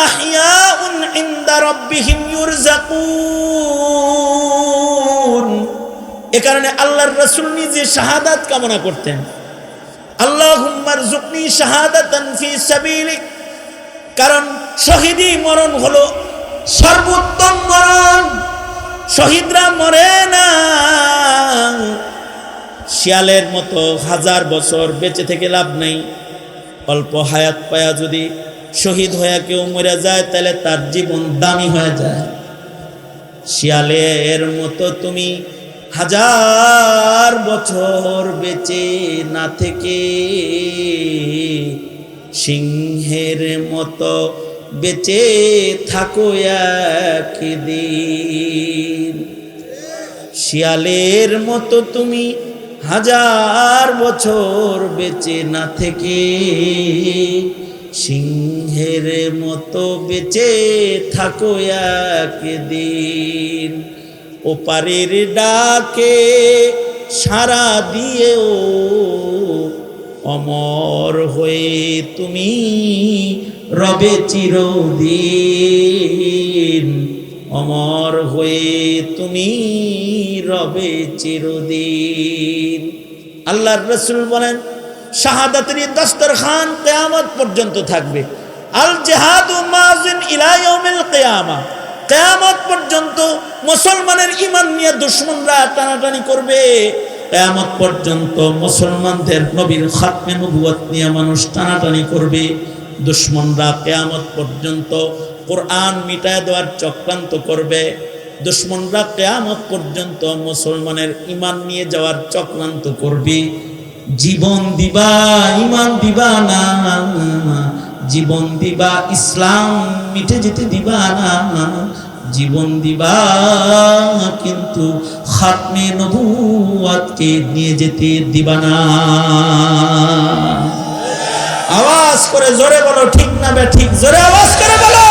আহইয়াউন ইনদা রাব্বিহিম ইউরযাকুন। এ কারণে আল্লাহর রাসূল নিজে শাহাদাত কামনা করতেন, আল্লাহুম্মা রযুকনি শাহাদাতান ফি সাবিলিক। কারণ শহীদি মরণ হলো সর্বোত্তম মরণ। শহীদরা মরে না শিয়ালের মতো 1000 বছর বেঁচে থেকে লাভ নেই। অল্প হায়াত পায়া যদি শহীদ হয়ে কেউ মরে যায় তাহলে তার জীবন দামি হয়ে যায়। শিয়ালের মতো তুমি 1000 বছর বেঁচে না থেকে সিংহের মতো বেঁচে থাকো একদিন। শিয়ালের মতো তুমি 1000 বছর বেঁচে না থেকে সিংহের মতো বেঁচে থাকো একদিন। ওপারের ডাকে সাড়া দিয়েও অমর হয়ে তুমি রবে চিরদিন। অমর হয়ে তুমি রবে চিরদিন। আল্লাহর রাসূল বলেন শাহাদাতের দস্তরখান কিয়ামত পর্যন্ত থাকবে। আল জিহাদু মাযিন ইলা ইয়াউমিল কিয়ামা। কিয়ামত পর্যন্ত মুসলমানের ঈমান নিয়ে দুশমনরা টানাটানি করবে। কিয়ামত পর্যন্ত মুসলমানদের নবীর খাতমে নবুয়ত নিয়ে মানুষ টানাটানি করবে। দুশমনরা কিয়ামত পর্যন্ত কোরআন মিটায় দেওয়ার চক্রান্ত করবে। দুশমনরা কিয়ামত পর্যন্ত মুসলমানের ঈমান নিয়ে যাওয়ার চক্রান্ত করবে। জীবন দিবা ঈমান দিবা না, জীবন দিবা ইসলাম মিটে যেতে দিবা না, জীবন দিবা কিন্তু খাতমে নবুয়তকে নিয়ে যেতে দিবা না। আওয়াজ করে জোরে বলো ঠিক না বেঠিক? জোরে আওয়াজ করে বলো।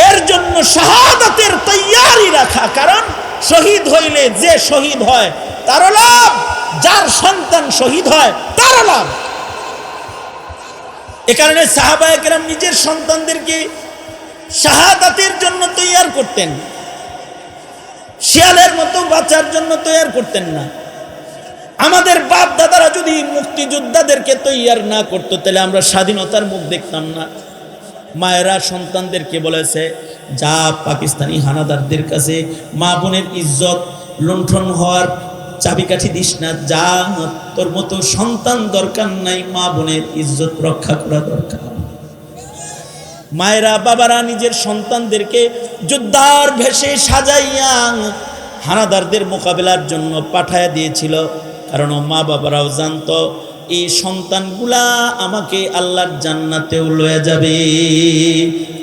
এর জন্য শাহাদাতের তৈয়ারি রাখা। কারণ শহীদ হইলে যে শহীদ হয় তারও লাভ, যার সন্তান শহীদ হয় তারও লাভ। এ কারণে সাহাবায়ে কেরাম নিজের সন্তানদেরকে শাহাদাতের জন্য তৈয়ার করতেন, শিয়ালের মতো বাঁচার জন্য তৈয়ার করতেন না। আমাদের বাপ দাদারা যদি মুক্তিযোদ্ধাদেরকে তৈয়ার না করতো তাহলে আমরা স্বাধীনতার মুখ দেখতাম না। মায়েরা সন্তানদেরকে বলেছে, যা পাকিস্তানি হানাদারদের কাছে মা বোনের ইজ্জত লুণ্ঠন হওয়ার চাবিকাঠি দিস না, যা তোর মতো সন্তান দরকার নাই, মা বোনের ইজ্জত রক্ষা করা দরকার। মায়েরা বাবারা নিজের সন্তানদেরকে যোদ্ধার ভেষে সাজাইয়া হানাদারদের মোকাবেলার জন্য পাঠায় দিয়েছিল। কারণ মা বাবারাও জানতো এই সন্তানগুলা আমাকে আল্লাহর জান্নাতেও লয়ে যাবে।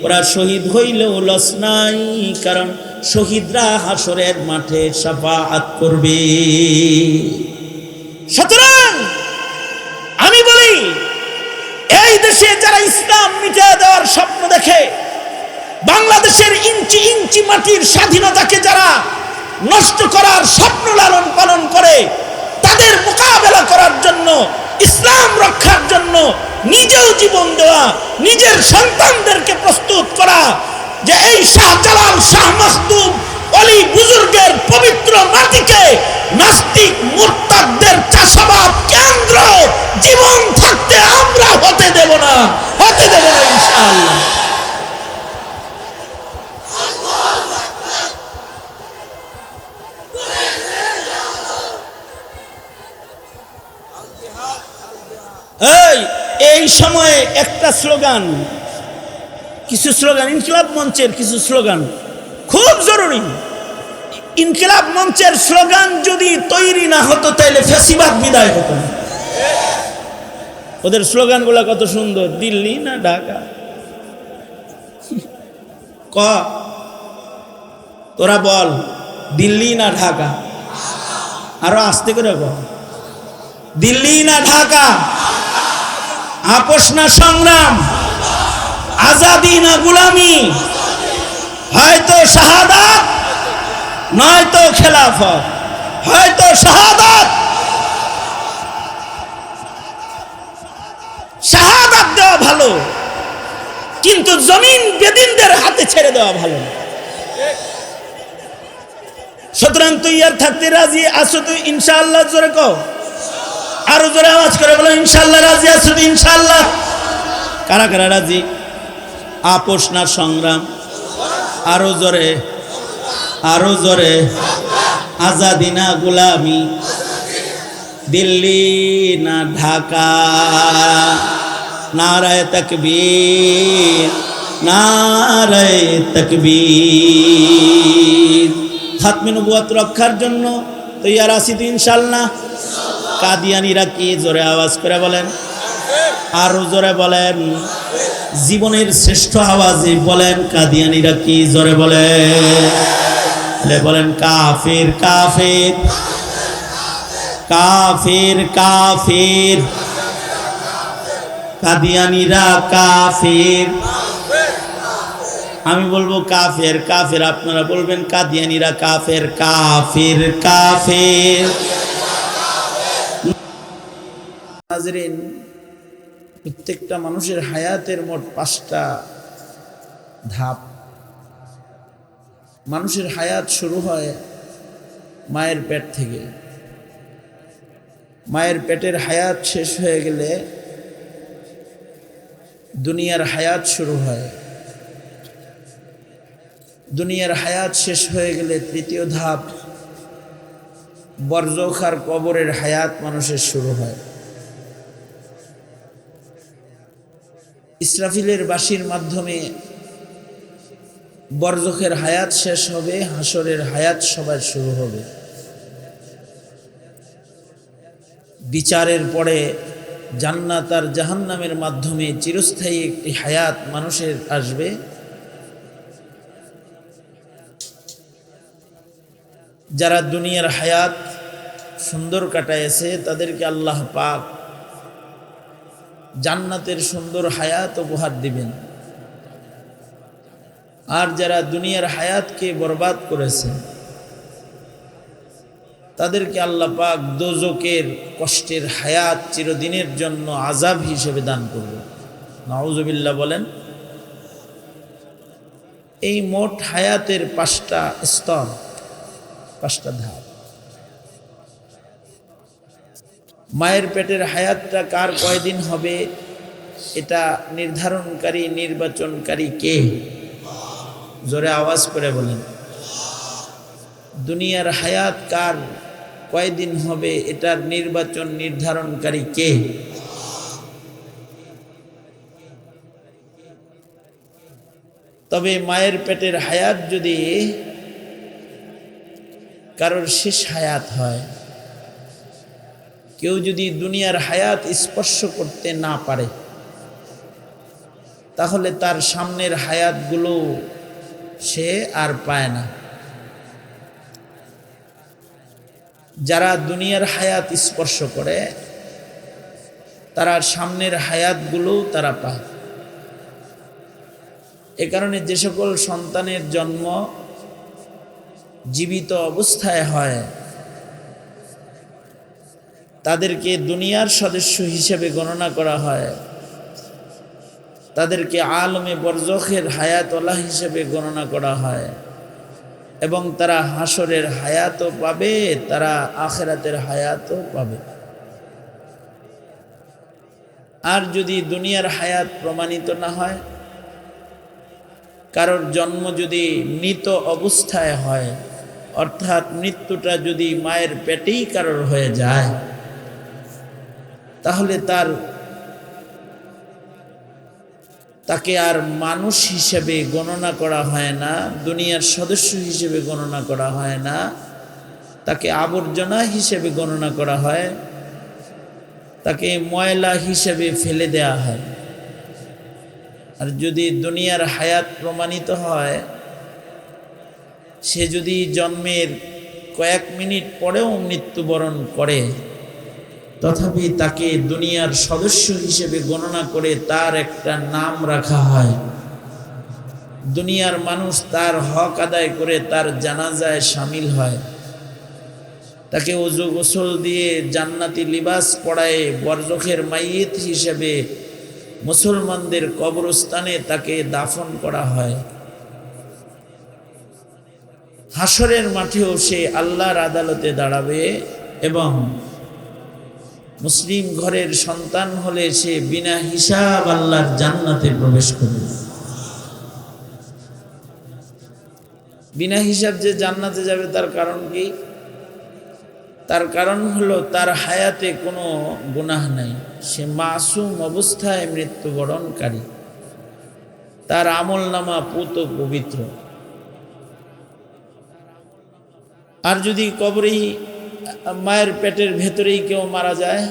ওরা শহীদ হইলেও লস নাই, কারণ শহীদরা হাসরের মাঠে শাফাআত করবে। সুতরাং আমি বলি, এই দেশে যারা ইসলাম মিটিয়ে দেওয়ার স্বপ্ন দেখে, বাংলাদেশের ইঞ্চি ইঞ্চি মাটির স্বাধীনতাকে যারা নষ্ট করার স্বপ্ন লালন পালন করে, তাদের মোকাবেলা করার জন্য, ইসলাম রক্ষার জন্য নিজেও জীবন দেওয়া, নিজের সন্তানদেরকে প্রস্তুত করা, যে এই শাহজালাল, শাহ মাখদুম অলি বুজুর্গের পবিত্র মাটিকে নাস্তিক মুরতাদদের চাষাবাদ কেন্দ্র জীবন থাকতে আমরা হতে দেব না, হতে দেব না ইনশাআল্লাহ। এই সময়ে একটা স্লোগান, কিছু স্লোগান, ইনকিলাব মঞ্চের কিছু স্লোগান খুব জরুরি। ইনকিলাব মঞ্চের স্লোগান যদি তৈরি না হতো তাহলে ফ্যাসিবাদ বিদায় হতো না। ওদের স্লোগানগুলো কত সুন্দর, দিল্লি না ঢাকা, ক তোরা বল, দিল্লি না ঢাকা, আরো আস্তে করে বল, দিল্লি না ঢাকা, আপোষ না সংগ্রাম, আজাদি না গুলামি, হয়তো শাহাদাত নয়তো খেলাফত, হয়তো শাহাদাত। শাহাদাত দেওয়া ভালো, কিন্তু জমিন বেদিনদের হাতে ছেড়ে দেওয়া ভালো না। সুতরাং তুই আর থাকতে রাজি আছো? তুই ইনশাআল্লাহ জোরে কও, আরো জোরে আওয়াজ করে বলো ইনশাআল্লাহ রাজি আছো? তুই ইনশাআল্লাহ কারা কারা রাজি? আপোষ না সংগ্রাম? আরো জোরে, আরো জোরে। আজাদি না গোলামি, দিল্লি না ঢাকা, নারায়ে তাকবীর, নারায়ে তাকবীর। খাতমে নবুয়ত রক্ষার জন্য তৈয়ার আছি তো ইনশাআল্লাহ? কাদিয়ানীরা কি? জোরে আওয়াজ করে বলেন, আরো জোরে বলেন, জীবনের শ্রেষ্ঠ আওয়াজে বলেন কাদিয়ানীরা কি? জোরে বলেন কাফির কাফির কাফির কাফির, কাদিয়ানীরা কাফির। আমি বলবো কাফের কাফের, আপনারা বলবেন কাদিয়ানীরা কাফের কাফির কাফের। নাজরিন, প্রত্যেকটা মানুষের হায়াতের মোট 5টা ধাপ। মানুষের হায়াত শুরু হয় মায়ের পেট থেকে। মায়ের পেটের হায়াত শেষ হয়ে গেলে দুনিয়ার হায়াত শুরু হয়। দুনিয়ার হায়াত শেষ হয়ে গেলে 3য় ধাপ বরজখার কবরের হায়াত মানুষের শুরু হয়। ইসরাফিলের বাঁশির মাধ্যমে বরজখের হায়াত শেষ হবে, হাসরের হায়াত সবার শুরু হবে। বিচারের পরে জান্নাত আর জাহান্নামের মাধ্যমে চিরস্থায়ী একটি হায়াত মানুষের আসবে। যারা দুনিয়ার হায়াত সুন্দর কাটাইছে তাদেরকে আল্লাহ পাক জান্নাতের সুন্দর হায়াত উপহার দিবেন। আর যারা দুনিয়ার হায়াতকে বরবাদ করেছে তাদেরকে আল্লাহ পাক দোজকের কষ্টের হায়াত চিরদিনের জন্য আযাব হিসেবে দান করবে। নাউজুবিল্লাহ বলেন। এই মোট হায়াতের 5টা স্তর, 5টা ধাপ। মায়ের পেটের হায়াতটা কার কয়দিন হবে এটা নির্ধারণকারী, নির্বাচনকারী কে? জোরে আওয়াজ করে বলেন। দুনিয়ার হায়াত কার কয়দিন হবে এটার নির্বাচন, নির্ধারণকারী কে? তবে মায়ের পেটের হায়াত যদি কারোর শেষ হায়াত হয়, কেউ যদি দুনিয়ার হায়াত স্পর্শ করতে না পারে, তাহলে তার সামনের হায়াতগুলো সে আর পায় না। যারা দুনিয়ার হায়াত স্পর্শ করে তারা সামনের হায়াতগুলো তারা পায়। এ কারণে যে সকল সন্তানের জন্ম জীবিত অবস্থায় হয় তাদেরকে দুনিয়ার সদস্য হিসেবে গণনা করা হয়, তাদেরকে আলমে বরজখের হায়াতওয়ালা হিসেবে গণনা করা হয়, এবং তারা হাসরের হায়াতও পাবে, তারা আখিরাতের হায়াতও পাবে। আর যদি দুনিয়ার হায়াত প্রমাণিত না হয়, কারোর জন্ম যদি মৃত অবস্থায় হয়, অর্থাৎ মৃত্যুটা যদি মায়ের পেটেই কারোর হয়ে যায়, তাহলে তাকে আর মানুষ হিসেবে গণনা করা হয় না, দুনিয়ার সদস্য হিসেবে গণনা করা হয় না, তাকে আবর্জনা হিসেবে গণনা করা হয়, তাকে ময়লা হিসেবে ফেলে দেয়া হয়। আর যদি দুনিয়ার হায়াত প্রমাণিত হয়, সে যদি জন্মের কয়েক মিনিট পরেও মৃত্যুবরণ করে, তথাপি তাকে দুনিয়ার সদস্য হিসেবে গণনা করে তার একটা নাম রাখা হয়। দুনিয়ার মানুষ তার হক আদায় করে তার জানাজায় শামিল হয়, তাকে ওযু গোসল দিয়ে জান্নাতি লিবাস পরায়ে বরজখের মাইয়িত হিসেবে মুসলমানদের কবরস্থানে তাকে দাফন করা হয়। হাসরের মাঠেও সে আল্লাহর আদালতে দাঁড়াবে এবং মুসলিম ঘরের সন্তান হলে সে বিনা হিসাব আল্লাহর জান্নাতে প্রবেশ করবে। বিনা হিসাব যে জান্নাতে যাবে তার কারণ কি? তার কারণ হলো তার হায়াতে কোনো গুনাহ নাই, সে মাসুম অবস্থায় মৃত্যুবরণকারী, তার আমল নামা পুত পবিত্র। আর যদি কবরেই মায়ের পেটের ভেতরেই কেউ মারা যায়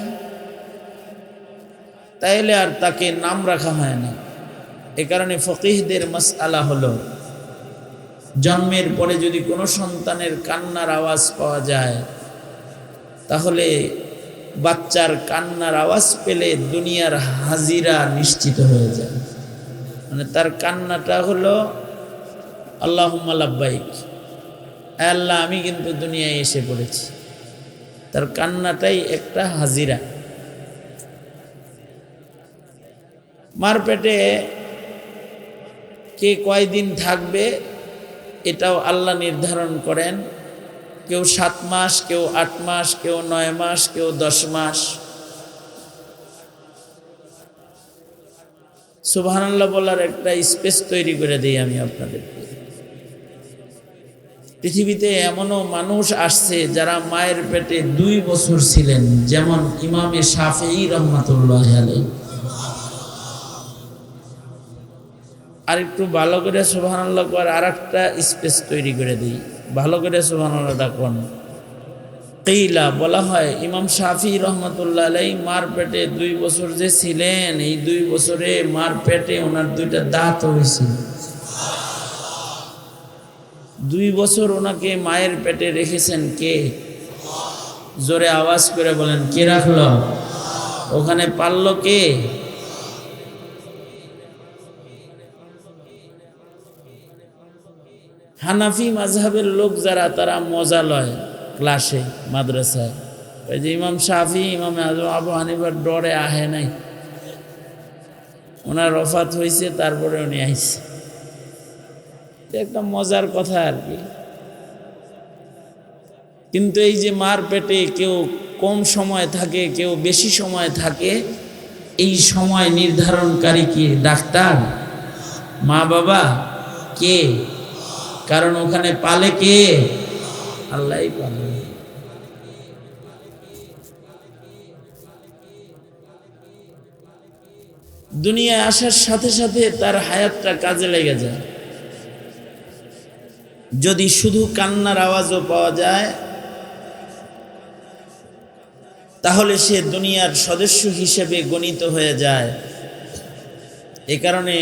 তাইলে আর তাকে নাম রাখা হয় না। এ কারণে ফকিহদের মাসআলা হলো, জন্মের পরে যদি কোনো সন্তানের কান্নার আওয়াজ পাওয়া যায় তাহলে বাচ্চার কান্নার আওয়াজ পেলে দুনিয়ার হাজিরা নিশ্চিত হয়ে যায়। মানে তার কান্নাটা হলো আল্লাহুম্মা লাব্বাইক, আল্লাহ আমি কিন্তু দুনিয়ায় এসে পড়েছি। তার কান্নাটাই একটা হাজিরা। মার পেটে কে কয়দিন থাকবে এটাও আল্লাহ নির্ধারণ করেন। কেউ 7 মাস, কেউ 8 মাস, কেউ 9 মাস, কেউ 10 মাস। সুবহানাল্লাহ বলার একটা স্পেস তৈরি করে দিই আমি আপনাদেরকে। পৃথিবীতে এমনও মানুষ আসছে যারা মায়ের পেটে 2 বছর ছিলেন, যেমন ইমামে শাফিঈ রহমাতুল্লাহ আলাইহি। আর একটু ভালো করে সুবহানাল্লাহ কর, আর একটা স্পেস তৈরি করে দিই, ভালো করে সুবহানাল্লাহ ডাকুন। কিলা বলা হয় ইমাম শাফিঈ রহমাতুল্লাহ আলাইহি মার পেটে 2 বছর যে ছিলেন, এই 2 বছরে মার পেটে ওনার 2টা দাঁত হয়েছিল। 2 বছর ওনাকে মায়ের পেটে রেখেছেন কে? জোরে আওয়াজ করে বলেন, কে রাখলো? ওখানে পাললো কে? হানাফি মাযহাবের লোক যারা, তারা মজা লয় ক্লাসে মাদ্রাসায়, ওই যে ইমাম শাফি, ইমাম আজম, আবু হানিফার ডরে আহে নাই, ওনার ওফাত হয়েছে তারপরে উনি আইছে। একটা মজার কথা আর কি। কিন্তু এই যে মার পেটে কেউ কম সময় থাকে, কেউ বেশি সময় থাকে, এই সময় নির্ধারণকারী কি? ডাক্তার? মা বাবা? কে? কারণ ওখানে পালে কে? আল্লাহই পালে। দুনিয়ায় আসার সাথে সাথে তার হায়াতটা কাজে লেগে যায়। যদি শুধু কান্নার আওয়াজও পাওয়া যায় তাহলে সে দুনিয়ার সদস্য হিসেবে গণিত হয়ে যায়। এ কারণে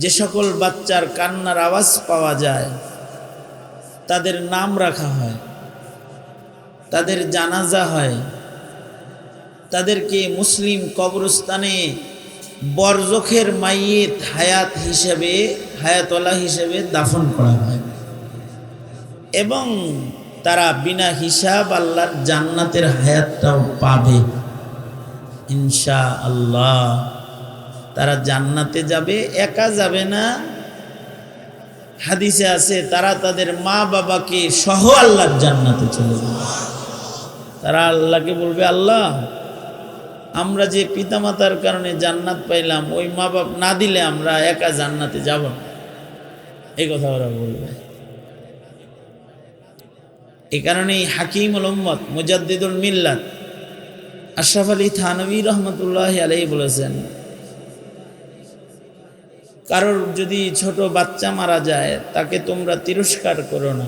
যে সকল বাচ্চার কান্নার আওয়াজ পাওয়া যায় তাদের নাম রাখা হয়, তাদের জানাজা হয়, তাদেরকে মুসলিম কবরস্থানে বরজখের মাইয়িত হায়াত হিসেবে, হায়াতওয়ালা হিসেবে দাফন করা হয় এবং তারা বিনা হিসাব আল্লাহর জান্নাতের হায়াতটাও পাবে ইনশাআল্লাহ। তারা জান্নাতে যাবে, একা যাবে না। হাদিসে আছে তারা তাদের মা বাবাকে সহ আল্লাহর জান্নাতে চলে যাবে। তারা আল্লাহকে বলবে, আল্লাহ আমরা যে পিতামাতার কারণে জান্নাত পাইলাম, ওই মা বাপ না দিলে আমরা একা জান্নাতে যাব না। এই কথা ওরা বলবে। এই কারণেই হাকিমুল উম্মত মুজাদ্দিদুল মিল্লাত আশরাফ আলী থানভী রহমতুল্লাহ আলাইহি বলেছেন, কারোর যদি ছোট বাচ্চা মারা যায় তাকে তোমরা তিরস্কার করো না।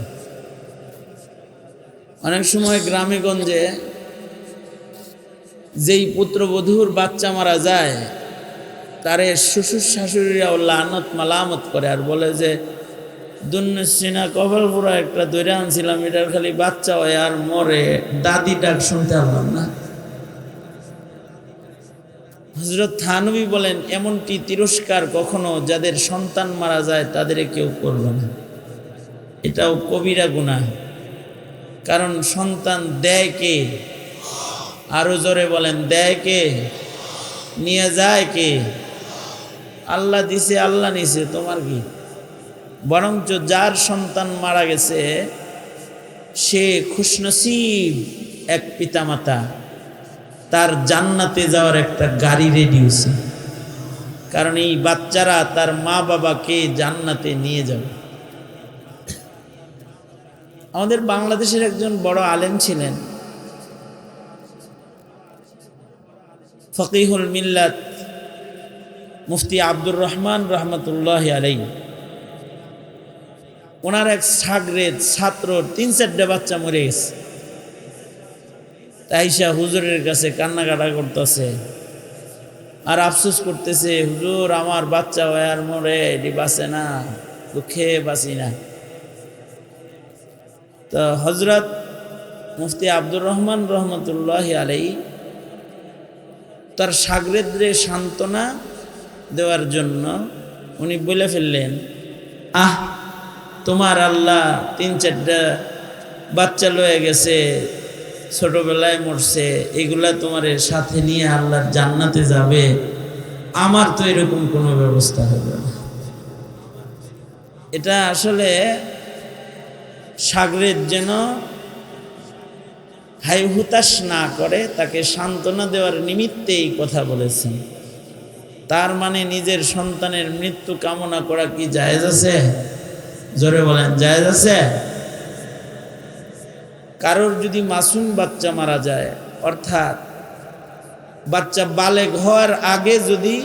অনেক সময় গ্রামে গঞ্জে যেই পুত্রবধূর বাচ্চা মারা যায় তারে শ্বশুর শাশুড়িরাও লানত মালামত করে আর বলে যে দুন্নসিনা কপাল পুরা একটা দৈরা আনছিলাম, এটার খালি বাচ্চা হয় আর মরে, দাদি ডাক শুনতে পারলাম না। হযরত থানভী বলেন, এমনটি তিরস্কার কখনো যাদের সন্তান মারা যায় তাদের কেউ করবে না। এটাও কবিরা গুনাহ। কারণ সন্তান দেয় কে? আরো জোরে বলেন, দেয় কে? নিয়ে যায় কে? আল্লাহ দিছে, আল্লাহ নিছে, তোমার কি? বরঞ্চ যার সন্তান মারা গেছে সে খুশনসিব এক পিতামাতা, তার জান্নাতে যাওয়ার একটা গাড়ি রেডি হয়েছে, কারণ এই বাচ্চারা তার মা বাবাকে জান্নাতে নিয়ে যাবে। আমাদের বাংলাদেশের একজন বড় আলেম ছিলেন, ফকিহুল মিল্লাত মুফতি আব্দুর রহমান রহমতুল্লাহ আলাইহি। ওনার এক ছাত্র 3-4টা বাচ্চা মরে গেছে। তাইসা হুজুরের কাছে কান্নাকাটা করতেছে আর আফসোস করতেছে, হুজুর আমার বাচ্চা আর মরে, এটি বাঁচে না, দুঃখে বাঁচি না। তো হজরত মুফতি আব্দুর রহমান রহমতুল্লাহ আলাইহি তার শাগরেদরে সান্ত্বনা দেওয়ার জন্য উনি বলে ফেললেন, তোমার আল্লাহ 3-4টা বাচ্চা লয়ে গেছে, ছোটবেলায় মরছে, এগুলা তোমার সাথে নিয়ে আল্লাহর জান্নাতে যাবে, আমার তো এরকম কোনো ব্যবস্থা হবে না। এটা আসলে শাগরেদ যেন হাই হুতাশ না করে, তাকে সান্ত্বনা দেওয়ার নিমিত্তে এই কথা বলেছেন। তার মানে নিজের সন্তানের মৃত্যু কামনা করা কি জায়েজ আছে? জোরে বলেন, জায়েজ আছে? কারোর যদি মাসুম বাচ্চা মারা যায়, অর্থাৎ বাচ্চা বালেগ হওয়ার আগে যদি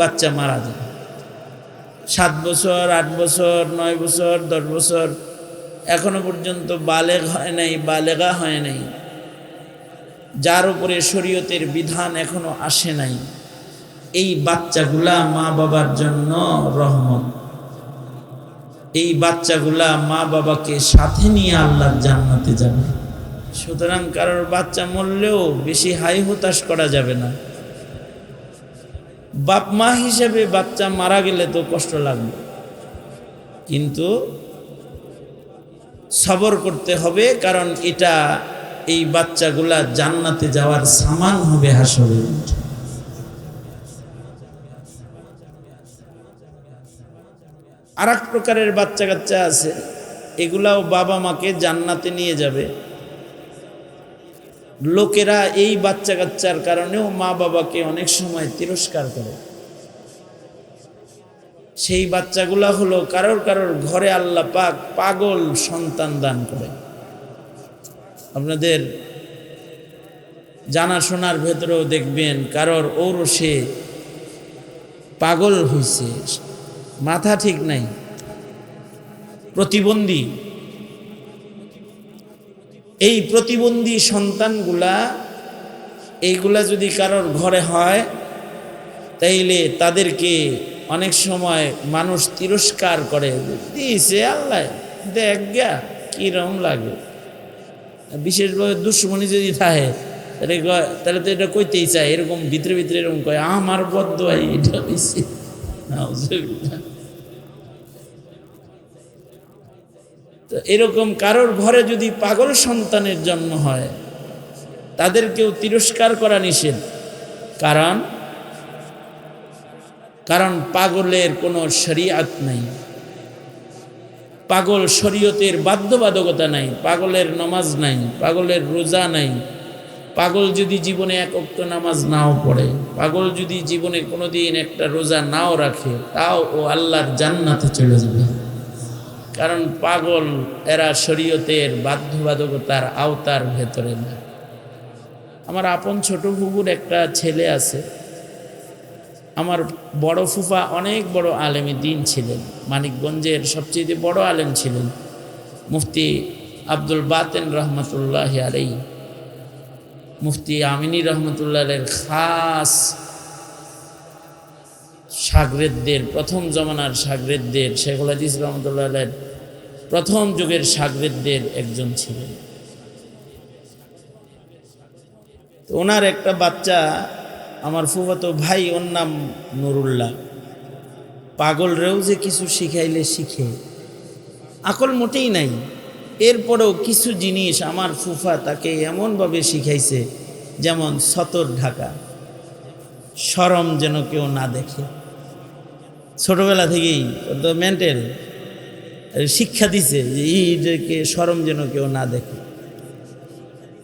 বাচ্চা মারা যায়, 7 বছর, 8 বছর, 9 বছর, 10 বছর, এখনো পর্যন্ত বালেগ হয় নাই, বালেগা হয় নাই, যার উপরে শরীয়তের বিধান এখনো আসে নাই, এই বাচ্চাগুলা মা বাবার জন্য রহমত। এই বাচ্চাগুলা মা বাবাকে সাথে নিয়ে আল্লাহর জান্নাতে যাবে। সুতরাং কারোর বাচ্চা মরলেও বেশি হাই হতাশ করা যাবে না। বাপ মা হিসেবে বাচ্চা মারা গেলে তো কষ্ট লাগবে, কিন্তু সবর করতে হবে, কারণ এটা এই বাচ্চাগুলা জান্নাতে যাওয়ার সামান হবে হাসরে। আর এক প্রকারের বাচ্চা কাচ্চা আছে, এগুলাও বাবা মাকে জান্নাতে নিয়ে যাবে। লোকেরা এই বাচ্চা কাচ্চার কারণেও মা বাবাকে অনেক সময় তিরস্কার করে। সেই বাচ্চাগুলা হলো কারোর কারোর ঘরে আল্লাহ পাক পাগল সন্তান দান করে। আপনাদের জানাশোনার ভেতরেও দেখবেন কারোর ঔরসে পাগল হইছে, মাথা ঠিক নাই, প্রতিবন্ধী। এই প্রতিবন্ধী সন্তানগুলা, এইগুলা যদি কারোর ঘরে হয়, তাইলে তাদেরকে অনেক সময় মানুষ তিরস্কার করে, দিয়েছে আল্লাহ, দেখ গা কিরম লাগে। বিশেষভাবে দুশ্মনী যদি থাকে তাহলে তো এটা কইতেই চায়, এরকম ভিতরে ভিতরে এরকম কয়, আমার বদদোয়া এটা হইছে। তো এরকম কারোর ঘরে যদি পাগল সন্তানের জন্ম হয়, তাদেরকেও তিরস্কার করা নিষেধ। কারণ পাগলের কোনো শরীয়ত নাই, পাগল শরীয়তের বাধ্যবাধকতা নাই, পাগলের নামাজ নাই, পাগলের রোজা নাই। পাগল যদি জীবনে 1 ওয়াক্ত নামাজ নাও পড়ে, পাগল যদি জীবনে কোনোদিন একটা রোজা নাও রাখে, তাও ও আল্লাহর জান্নাতে চলে যাবে। কারণ পাগল এরা শরীয়তের বাধ্যবাধকতার আওতার ভেতরে না। আমার আপন ছোট ফুফুর একটা ছেলে আছে, আমার বড় ফুফা অনেক বড় আলেমী দ্বীন ছিলেন, মানিকগঞ্জের সবচেয়ে বড় আলেম ছিলেন, মুফতি আব্দুল বাতেন রহমতুল্লাহ আলাইহি। মুফতি আমিনী রহমতুল্লাহের খাস শাগরেদদের, প্রথম জমানার শাগরেদদের, শেখুল হাদিস রহমতুল্লাহের প্রথম যুগের শাগরেদদের একজন ছিলেন। তো ওনার একটা বাচ্চা, আমার ফুফাতো ভাই, ওর নাম নুরুল্লাহ। পাগলরেও যে কিছু শিখাইলে শিখে, আকল মোটেই নাই, এরপরেও কিছু জিনিস আমার ফুফা তাকে এমনভাবে শিখাইছে, যেমন সতর ঢাকা। শরম যেন কেউ না দেখে। ছোটবেলা থেকেই ওর তো মেন্টাল শিক্ষা দিছে যে এইটাকে শরম যেন কেউ না দেখে।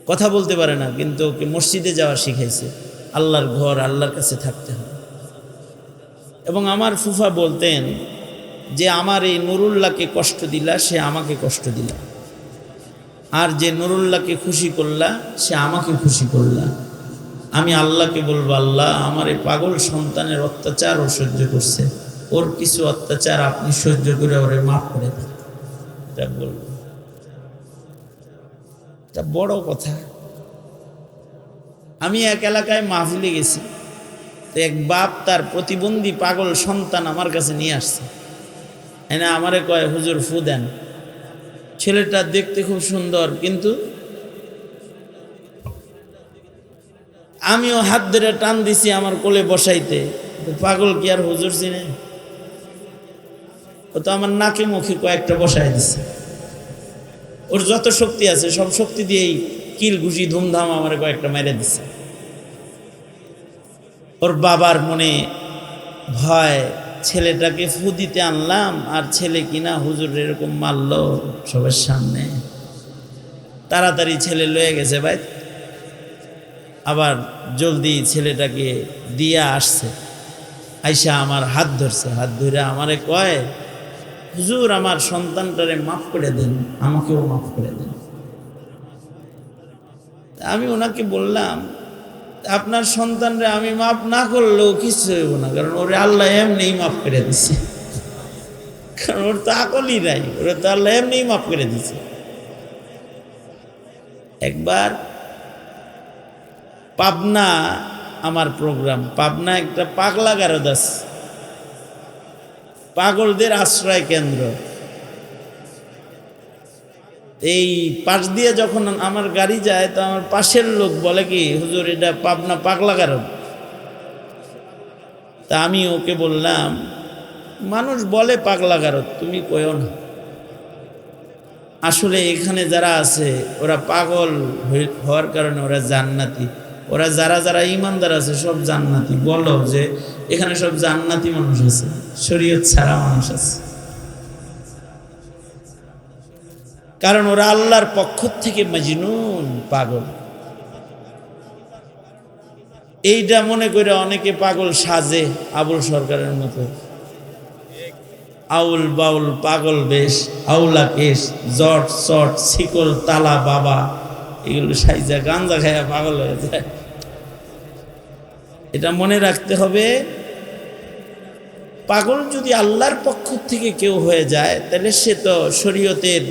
কথা বলতে পারে না, কিন্তু ওকে মসজিদে যাওয়া শিখাইছে। আল্লাহর ঘর, আল্লাহর কাছে থাকতে হবে। এবং আমার ফুফা বলতেন যে আমার এই নুরুল্লাহকে কষ্ট দিলা, সে আমাকে কষ্ট দিলা, আর যে নুরুল্লাহকে খুশি করলা সে আমাকে খুশি করলা। আমি আল্লাহকে বলবো, আল্লাহ আমার এই পাগল সন্তানের অত্যাচার ও সহ্য করছে, ওর কিছু অত্যাচার আপনি সহ্য করে ওরে মাফ করে দেন। এটা বলবো, এটা বড় কথা। আমি এক এলাকায় মাহফিলে গেছি, তো এক বাপ তার প্রতিবন্ধী পাগল সন্তান আমার কাছে নিয়ে আসছে। এনে আমারে কয়, হুজুর ফু দেন। ছেলেটা দেখতে খুব সুন্দর, কিন্তু আমিও হাত ধরে টান দিছি আমার কোলে বসাইতে। পাগল কি আর হুজুর চিনে? ও তো আমার নাকে মুখে কয়েকটা বসাই দিছে। ওর যত শক্তি আছে সব শক্তি দিয়েই কিল ঘুষি ধুমধাম আমার কয়েকটা মেরে দিছে। ওর বাবার মনে ভয়, ছেলেটাকে ফু দিতে আনলাম আর ছেলে কিনা হুজুর এরকম মারল সবার সামনে। তাড়াতাড়ি ছেলে লয়ে গেছে ভাই, আবার জলদি ছেলেটাকে দিয়া আসছে। আইসা আমার হাত ধরছে, হাত ধরে আমারে কয়, হুজুর আমার সন্তানটারে মাফ করে দেন, আমাকেও মাফ করে দেন। আমি ওনাকে বললাম, আপনার সন্তানরে আমি মাফ না করলেও কিছু হইব না, কারণ ওরে আল্লাহ এমনিই মাফ করে দিচ্ছে। কারণ ওর তো আকলই নাই, ওরে তো আল্লাহ এমনিই মাফ করে দিচ্ছে। একবার পাবনা আমার প্রোগ্রাম, পাবনা একটা পাগলা গারদ, পাগলদের আশ্রয় কেন্দ্র। এই পাশ দিয়ে যখন আমার গাড়ি যায়, তো আমার পাশের লোক বলে কি, হুজুর এটা পাবনা পাগলা গারদ। তা আমি ওকে বললাম, মানুষ বলে পাগলা গারদ, তুমি কয়ো না। আসলে এখানে যারা আছে ওরা পাগল হওয়ার কারণে ওরা জান্নাতি। ওরা যারা যারা ইমানদার আছে সব জান্নাতি। বলো যে এখানে সব জান্নাতি মানুষ আছে, শরীয়ত ছাড়া মানুষ আছে। কারণ ওরা আল্লাহর পক্ষ থেকে মজনুন, পাগল। এইটা মনে করে অনেকে পাগল সাজে, আবুল সরকারের মতো আউল বাউল পাগল বেশ, আউলা কেশ, জট চট শিকল তালা বাবা, এগুলো সাইজা গাঞ্জা খায়া পাগল হয়ে যায়। এটা মনে রাখতে হবে, পাগল যদি আল্লাহর পক্ষ থেকে কেউ হয়ে যায়, তাহলে সে তো শরীয়তের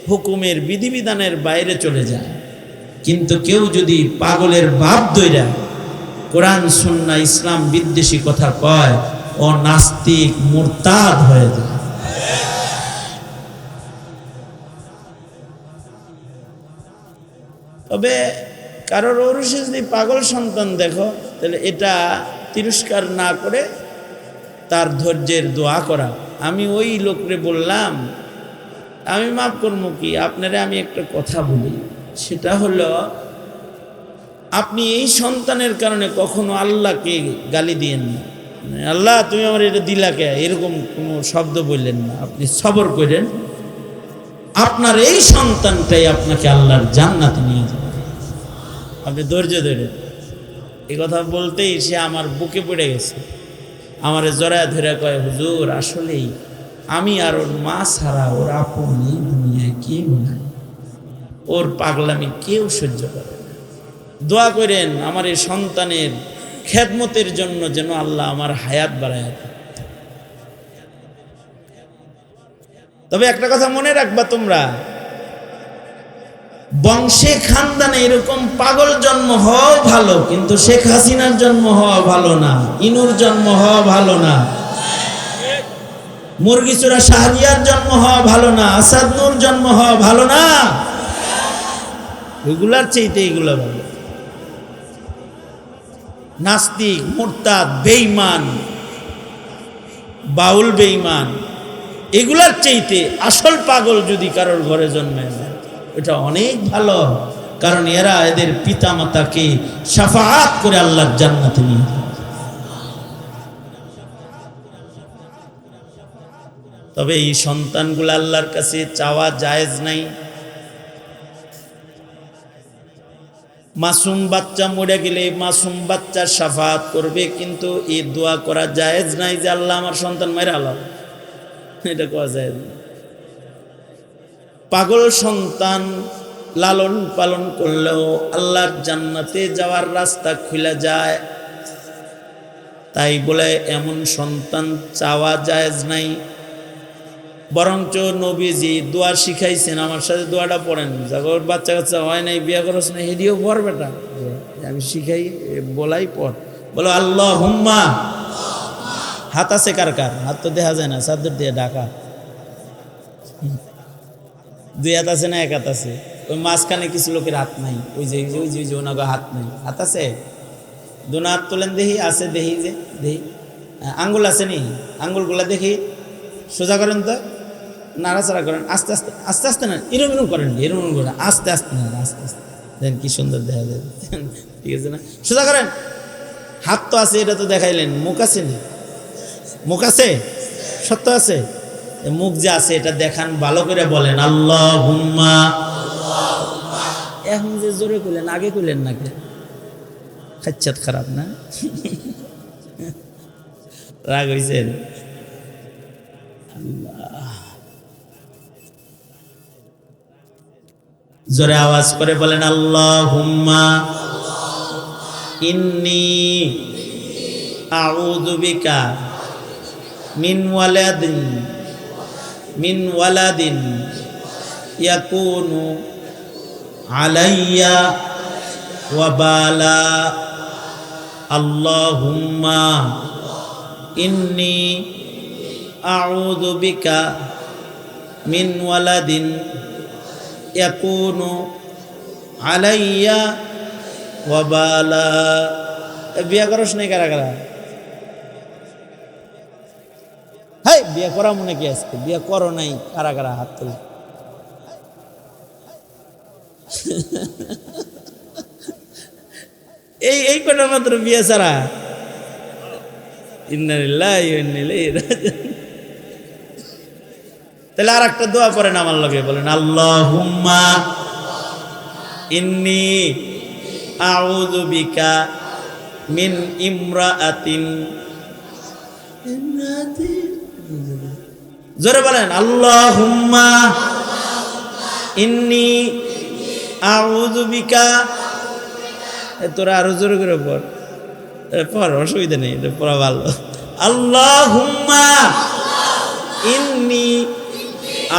হুকুমের বিধিবিধানের বাইরে চলে যায়। কিন্তু কেউ যদি পাগলের ভাব ধইরা কোরআন সুন্নাহ ইসলাম বিদ্বেষী কথা কয়, ও নাস্তিক মুরতাদ হয়ে যায়। তবে কারোর ওরসে যদি পাগল সন্তান দেখো, তাহলে এটা তিরস্কার না করে তার ধৈর্যের দোয়া করা। আমি ওই লোকরে বললাম, আমি মাফ করবো কি, আপনারে আমি একটা কথা বলি, সেটা হলো আপনি এই সন্তানের কারণে কখনো আল্লাহকে গালি দিয়েন না। আল্লাহ তুমি আমার এটা দিলা কে, এরকম কোনো শব্দ বললেন না। আপনি সবর করেন, আপনার এই সন্তানটাই আপনাকে আল্লাহর জান্নাতে নিয়ে যাবে। আপনি ধৈর্য ধরেন। এই কথা বলতেই সে আমার বুকে পড়ে গেছে, আমারে জড়ায় ধরে কয়, হুজুর আসলেই আমি আর ওর মা ছাড়া ওর আপন এই দুনিয়ায় কেউ নাই, ওর পাগলামি কেউ সহ্য করে না। দোয়া করেন আমার এই সন্তানের খেদমতের জন্য যেন আল্লাহ আমার হায়াত বাড়ায়। তবে একটা কথা মনে রাখবা তোমরা, বংশে খানদানে এরকম পাগল জন্ম হওয়া ভালো, কিন্তু শেখ হাসিনার জন্ম হওয়া ভালো না, ইনুর জন্ম হওয়া ভালো না, মুরগিচোরা শাহরিয়ার জন্ম হওয়া ভালো না, আসাদ নূর জন্ম হওয়া ভালো না। এগুলার চাইতে এগুলা ভালো। নাস্তিক, মুরতাদ, বেঈমান, বাউল বেঈমান, এগুলার চাইতে আসল পাগল যদি কারোর ঘরে জন্মে যায়, এটা অনেক ভালো। কারণ এরা এদের পিতামাতাকে শাফাআত করে আল্লাহর জান্নাতে নিয়ে যায়। তবে এই সন্তানগুলো আল্লাহর কাছে চাওয়া জায়েজ নাই। মাসুম বাচ্চা মরে গেলে মাসুম বাচ্চার শাফাত করবে, কিন্তু এই দোয়া করা জায়েজ নাই যে আল্লাহ আমার সন্তান মেরে আল্লাহ, এটা করা জায়েজ না। পাগল সন্তান লালন পালন করলেও আল্লাহর জান্নাতে যাওয়ার রাস্তা খুলে যায়, তাই বলে এমন সন্তান চাওয়া জায়েজ নাই। বরঞ্চ নবীজি দোয়া শিখাইছেন, আমার সাথে দোয়াটা পড়েন, যাগর বাচ্চা কাচ্চা হয় নাই, বিয়া করছ না, হেডিও পড় বেটা, আমি শিখাই বলাই পড়, বলো আল্লাহুম্মা। হাত আছে কার কার? হাত তো দেখা যায় না, চাদর দিয়ে ঢাকা। দুই হাত আছে না এক হাত আছে? ওই মাঝখানে কিছু লোকের হাত নাই, ওই যে ওই যে ওই যে ওনাকে হাত নাই। হাত আছে? দুনা হাত তোলেন দেখি, আছে দেখি, যে দেখি আঙ্গুল আছে নি, আঙ্গুলগুলা দেখি সোজা করেন তো, নাড়াচাড়া করেন, আস্তে আস্তে আস্তে আস্তে না, এরম এরম করেন, এরম এরম করেন, আস্তে আস্তে না, আস্তে আস্তে, দেখেন কি সুন্দর দেখা যায়। ঠিক আছে না? সোজা করেন। হাত তো আছে, এটা তো দেখাইলেন, মুখ আছে না? মুখ আছে, সত্য আছে, মুখ যে আছে এটা দেখান, ভালো করে বলেন আল্লাহুম্মা। এখন যে জোরে কইলেন, আগে কইলেন না কে? খাচ্ছাত খারাপ না? রাগ হইছেন? জোরে আওয়াজ করে বলেন আল্লাহুম্মা ইন্নী আউযু বিকা মিন ওয়ালাদিন ইয়াকুনু আলাইয়া ওয়াবালা। আল্লাহুম্মা ইন্নী আউযু বিকা মিন ওয়ালাদিন ইয়াকুনু আলাইয়া ওয়াবালা। বিয়া করস নাই কারা কারা? হাই, বিয়া করা মনে কি আজকে? বিয়া করো নাই কারা কারা? হাত তোলে। এই কটা মাত্র বিয়া ছাড়া। ইন্না লিল্লাহি ওয়া ইন্না ইলাইহি রাজিউন। তাহলে আর একটা দোয়া পড়েন আমার লগে, বলেন আল্লাহুম্মা ইন্নী আউযু বিকা মিন ইমরাআতিন। জোরে বলেন আল্লাহুম্মা ইন্নী আউযু বিকা। তোরা আরো জোরে করে পড়, অসুবিধা নেই, পড়া ভালো। আল্লাহুম্মা ইন্নী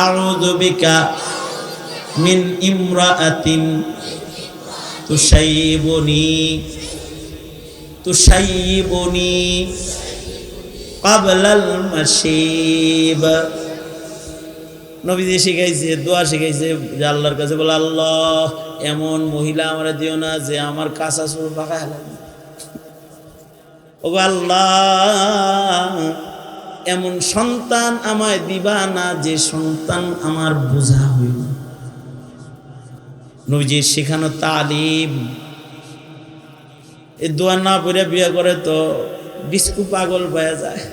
আউযু বিকা মিন ইমরাআতিন তুসাইয়িবুনি ক্বাবলাল মাশিব। নবীজি শিখাইছে, দোয়া শিখাইছে যে আল্লাহর কাছে বলে, আল্লাহ এমন মহিলা আমার দিও না যে আমার কাঁচা চুল পাকা হেলাবে। ওগো আল্লাহ এমন সন্তান আমায় দিবা না যে সন্তান আমার বোঝা হইল। নবীজির শেখানো তালিম। এই দোয়া না পড়ে বিয়ে করে তো ডিস্কু পাগল পাওয়া যায়।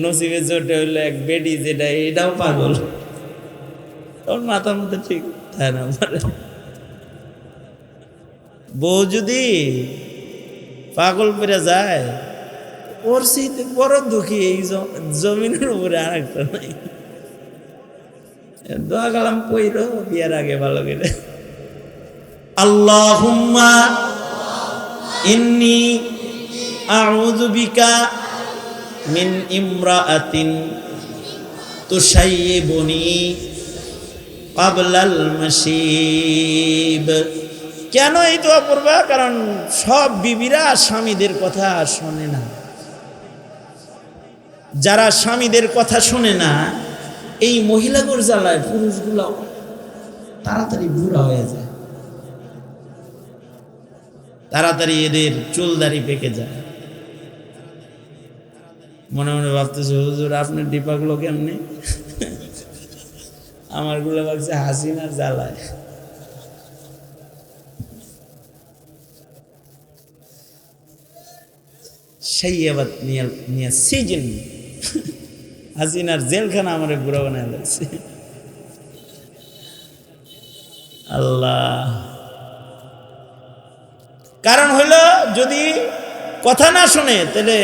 নসিবে জোটে হইলো এক বেডি, যেটা এটাও পাগল, ওর মাথার মধ্যে ঠিক থাকে না। বউ যদি পাগল পেরে যায়, ওর শীতে বড় দুঃখী এই জমিনের উপরে আর একটা নাই। দোয়া কালাম কইরো বিয়ার আগে ভালো করে। আল্লাহুম্মা ইন্নী আউযু বিকা মিন ইমরাআতিন তুসাইয়িবুনি ক্বাবলাল মাশিব। কেন এই দোয়া পড়বা? কারণ সব বিবিরা স্বামীদের কথা শোনে না। যারা স্বামীদের কথা শোনে না, এই মহিলাগুলোর জ্বালায় পুরুষগুলো তাড়াতাড়ি বুড়া হয়ে যায়, তাড়াতাড়ি এদের চুলদাড়ি পেকে যায়। মনে মনে ভাবতেছে, হুজুর আপনার ডিপাগুলো কেমনি? আমার গুলো ভাবছে হাসিনার জ্বালায়। সেই আবার নিয়ে সিজন হাসিনার জেলখানা আমার বুড়া বানায় লাগছে। আল্লাহ, কারণ হইল যদি কথা না শুনে তাহলে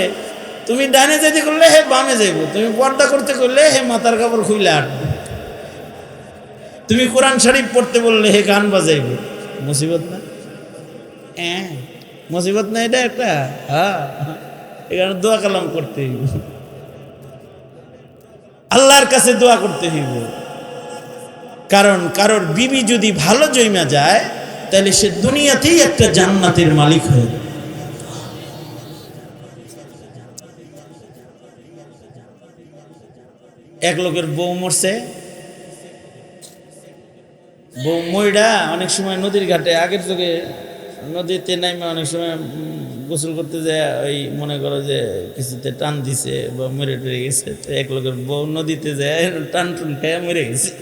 তুমি ডানে যেতে করলে হে বামে যাইব, তুমি পর্দা করতে করলে হে মাথার কাপড় খুইলে আটবে, তুমি কোরআন শরীফ পড়তে বললে হে গান বাজাইব। মুসিবত না? মুসিবত না এটা একটা? হ্যাঁ, এখানে দোয়া কালাম করতে হইব, আল্লাহর কাছে দোয়া করতে হইব। কারণ কারোর বিবি যদি ভালো জইমা যায় তাহলে সে দুনিয়াতেই একটা জান্নাতের মালিক হয়ে যায়। এক লোকের বউ মরছে, বউ মইডা অনেক সময় নদীর ঘাটে, আগের যুগে নদীতে নাইমা অনেক সময় গোসল করতে যায়, ওই মনে করো যে কিছুতে টান দিছে বা মরে টরে গেছে, তো এক লোকের বউ নদীতে যায় টান টুন খেয়ে মরে গেছে।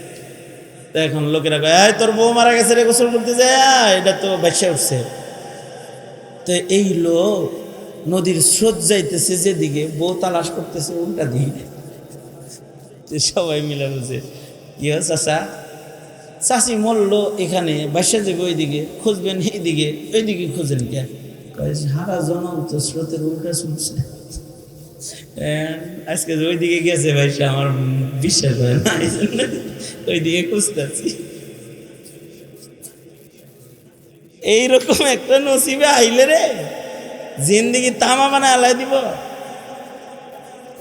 তো এখন লোকেরা কয় তোর বউ মারা গেছে রে, গোসল করতে যায়, এটা তো বাচ্চা উঠছে। তো এই লোক নদীর স্রোত যাইতেছে যেদিকে, বউ তালাশ করতেছে উল্টা দিকে। সবাই মিলে বলছে কি চাচা, চাষি মরলো এখানে, বাসা যাবে ওইদিকে, খুঁজবেন এইদিকে, ওইদিকে খুঁজেন কে? সারা জনম তো স্রোতের উল্টা শুনছে, আজকে ওইদিকে গেছে ভাইসা, আমার বিশ্বাস হয় না, ওইদিকে খুঁজতেছি। এইরকম একটা নসিবে আইলে রে জিন্দিগি তামা মানে আলাই দিব।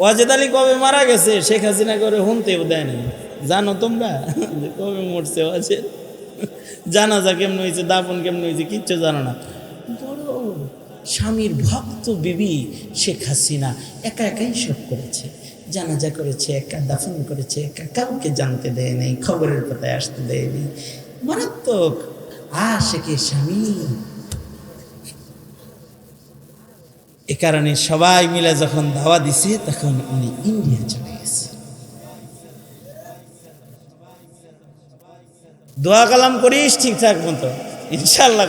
ওয়াজেদ আলী কবে মারা গেছে শেখ হাসিনা করে শুনতেও দেয় না। জানো তোমরা কবে মরছে ওয়াজেদ? জানাজা কেমন হয়েছে, দাফন কেমন হয়েছে, কিচ্ছু জানো না। বড় স্বামীর ভক্ত বিবি শেখ হাসিনা একা একাই সব করেছে, জানাজা করেছে একা, দাফন করেছে একা, কাউকে জানতে দেয় নাই, খবরের পাতায় আসতে দেয়নি। মারাত্মক আশেকের স্বামী। এ কারণে সবাই মিলে যখন দাওয়া দিছে তখন উনি ইন্ডিয়া চলে গেছে। দোয়া কালাম করিস ঠিকঠাক মতো ইনশাআল্লাহ।